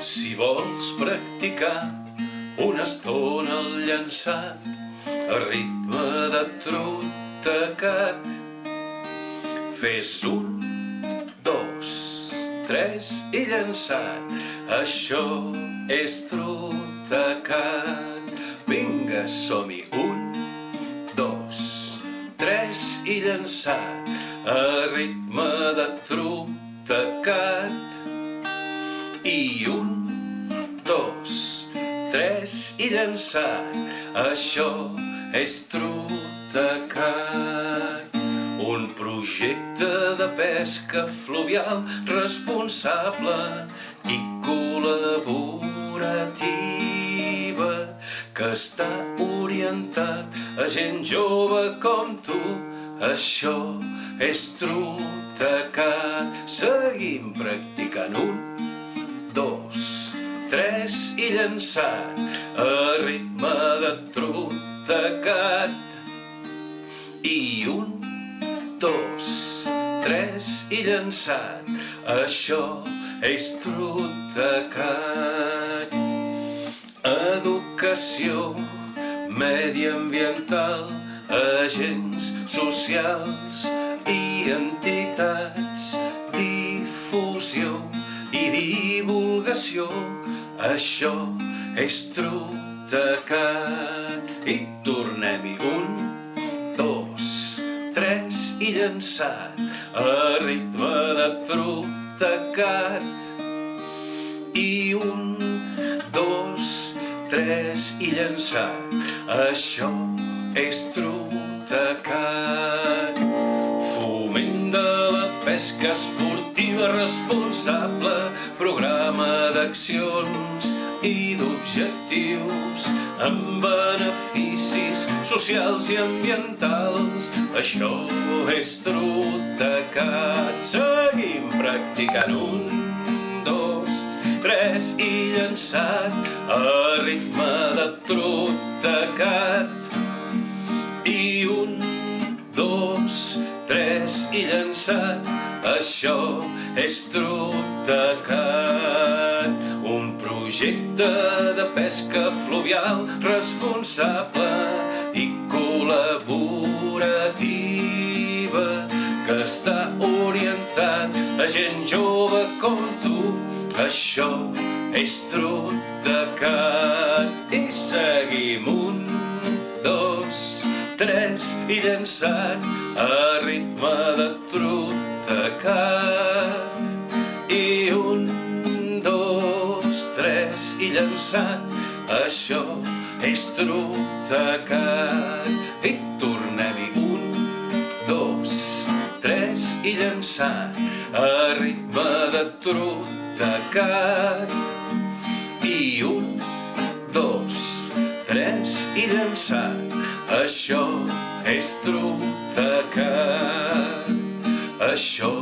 Si vols practicar una estona el llançat a ritme de trotacat, fes 1, 2, 3 i llançat. Això és trotacat. Vinga, som-hi. 1, 2, 3 i llançat a ritme de trotacat. I 1, 2, 3 i llançat. Això és trotacat. Un projecte de pesca fluvial responsable i col·laborativa que està orientat a gent jove com tu. Això és trotacat. Seguim practicant. 1, 2, 3 i llançat a ritme de trotacat. I 1, 2, 3 i llançat. Això és trotacat. Educació mediambiental, agents socials i entitats, difusió i divulgació. Això és trotacat. I tornem-hi. 1, 2, 3 i llançat a ritme de trotacat. I 1, 2, 3 i llançat. Això és trotacat. Foment de la pesca esportiva responsable, programa d'accions i d'objectius amb beneficis socials i ambientals. Això és trotacat. Seguim practicant. 1, 2, 3 i llançat a ritme de trotacat. I 1, 2, 3 i llançat. Això és trotacat. Un projecte de pesca fluvial responsable i col·laborativa que està orientat a gent jove com tu. Això és trotacat. I seguim. 1, 2, 3 i llançat a ritme de trotacat. I 1, 2, 3 i llançat. Això és trotacat. I tornem-hi. 1, 2, 3 i llançat a ritme de trotacat. I 1, 2, 3 i llançat. Això és trotacat. Això